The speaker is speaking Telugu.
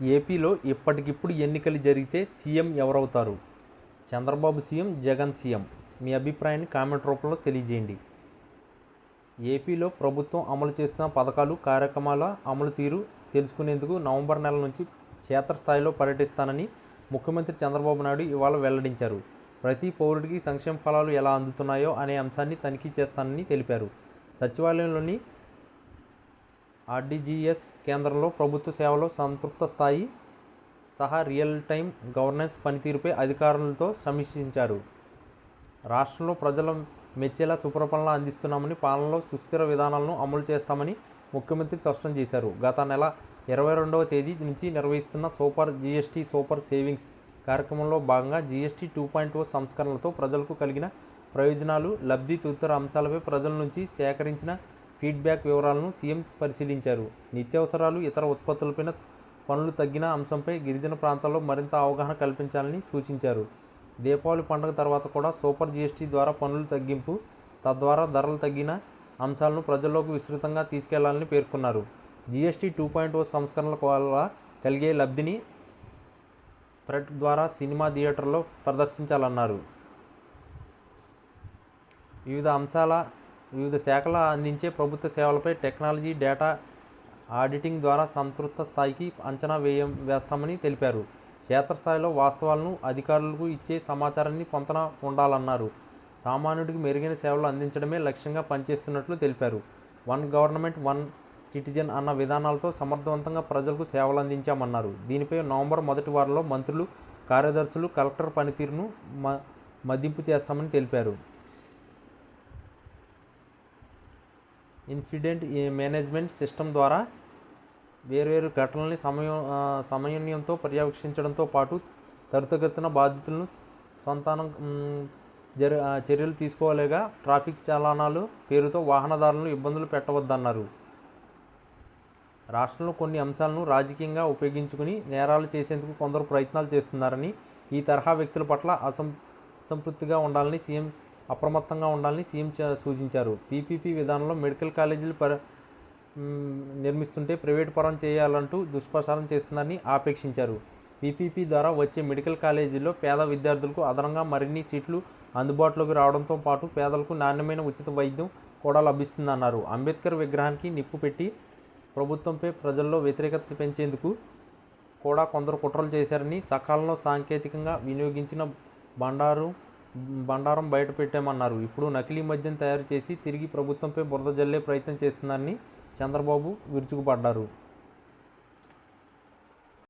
ఏపీలో ఇప్పటికిప్పుడు ఎన్నికలు జరిగితే సీఎం ఎవరవుతారు? Chandrababu CM, Jagan CM? మీ అభిప్రాయాన్ని కామెంట్ రూపంలో తెలియజేయండి. ఏపీలో ప్రభుత్వం అమలు చేస్తున్న పథకాలు, కార్యక్రమాల అమలు తీరు తెలుసుకునేందుకు నవంబర్ నెల నుంచి క్షేత్రస్థాయిలో పర్యటిస్తానని ముఖ్యమంత్రి చంద్రబాబు నాయుడు ఇవాళ వెల్లడించారు. ప్రతి పౌరుడికి సంక్షేమ ఫలాలు ఎలా అందుతున్నాయో అనే అంశాన్ని తనిఖీ చేస్తానని తెలిపారు. సచివాలయంలోని ఆర్డీజీఎస్ కేంద్రంలో ప్రభుత్వ సేవలో సంతృప్త స్థాయి సహా రియల్ టైం గవర్నెన్స్ పనితీరుపై అధికారులతో సమీక్షించారు. రాష్ట్రంలో ప్రజల మెచ్చేలా సుపరిపాలన అందిస్తున్నామని, పాలనలో సుస్థిర విధానాలను అమలు చేస్తామని ముఖ్యమంత్రి స్పష్టం చేశారు. గత నెల 22వ తేదీ నుంచి నిర్వహిస్తున్న సూపర్ జీఎస్టీ సూపర్ సేవింగ్స్ కార్యక్రమంలో భాగంగా జీఎస్టీ 2.0 సంస్కరణలతో ప్రజలకు కలిగిన ప్రయోజనాలు, లబ్ధి తదితర అంశాలపై ప్రజల నుంచి సేకరించిన ఫీడ్బ్యాక్ వివరాలను సీఎం పరిశీలించారు. నిత్యావసరాలు, ఇతర ఉత్పత్తులపైన పన్నులు తగ్గిన అంశంపై గిరిజన ప్రాంతాల్లో మరింత అవగాహన కల్పించాలని సూచించారు. దీపావళి పండుగ తర్వాత కూడా సూపర్ జీఎస్టీ ద్వారా పన్నుల తగ్గింపు, తద్వారా ధరలు తగ్గిన అంశాలను ప్రజల్లోకి విస్తృతంగా తీసుకెళ్లాలని పేర్కొన్నారు. జీఎస్టీ 2.0 సంస్కరణల వల్ల కలిగే లబ్ధిని స్ప్రెడ్ ద్వారా సినిమా థియేటర్లో ప్రదర్శించాలన్నారు. వివిధ శాఖల అందించే ప్రభుత్వ సేవలపై టెక్నాలజీ, డేటా ఆడిటింగ్ ద్వారా సంతృప్త స్థాయికి అంచనా వేస్తామని తెలిపారు. క్షేత్రస్థాయిలో వాస్తవాలను అధికారులకు ఇచ్చే సమాచారాన్ని పొంతన ఉండాలన్నారు. సామాన్యుడికి మెరుగైన సేవలు అందించడమే లక్ష్యంగా పనిచేస్తున్నట్లు తెలిపారు. వన్ గవర్నమెంట్ వన్ సిటిజన్ అన్న విధానాలతో సమర్థవంతంగా ప్రజలకు సేవలు అందించామన్నారు. దీనిపై నవంబర్ మొదటి వారంలో మంత్రులు, కార్యదర్శులు, కలెక్టర్ పనితీరును మదింపు చేస్తామని తెలిపారు. ఇన్సిడెంట్ మేనేజ్మెంట్ సిస్టమ్ ద్వారా వేర్వేరు ఘటనల్ని సమన్వయంతో పర్యవేక్షించడంతో పాటు త్వరితగతిన బాధితులను చర్యలు తీసుకోలేగా ట్రాఫిక్ చలానాలు పేరుతో వాహనదారులను ఇబ్బందులు పెట్టవద్దన్నారు. రాష్ట్రంలో కొన్ని అంశాలను రాజకీయంగా ఉపయోగించుకుని నేరాలు చేసేందుకు కొందరు ప్రయత్నాలు చేస్తున్నారని, ఈ తరహా వ్యక్తుల పట్ల అప్రమత్తంగా ఉండాలని సీఎం సూచించారు. పీపీపీ విధానంలో మెడికల్ కాలేజీలు నిర్మిస్తుంటే ప్రైవేటు పరం చేయాలంటూ దుష్ప్రచారం చేస్తున్నారని ఆపేక్షించారు. పీపీపీ ద్వారా వచ్చే మెడికల్ కాలేజీల్లో పేద విద్యార్థులకు అదనంగా మరిన్ని సీట్లు అందుబాటులోకి రావడంతో పాటు పేదలకు నాణ్యమైన ఉచిత వైద్యం కూడా లభిస్తుందన్నారు. అంబేద్కర్ విగ్రహానికి నిప్పు పెట్టి ప్రభుత్వంపై ప్రజల్లో వ్యతిరేకత పెంచేందుకు కూడా కొందరు కుట్రలు చేశారని, సకాలంలో సాంకేతికంగా వినియోగించిన బండారం బయట పెట్టామన్నారు. ఇప్పుడు నకిలీ మద్యం తయారు చేసి తిరిగి ప్రభుత్వంపై బురద జల్లే ప్రయత్నం చేస్తున్నారని చంద్రబాబు విరుచుకుపడ్డారు.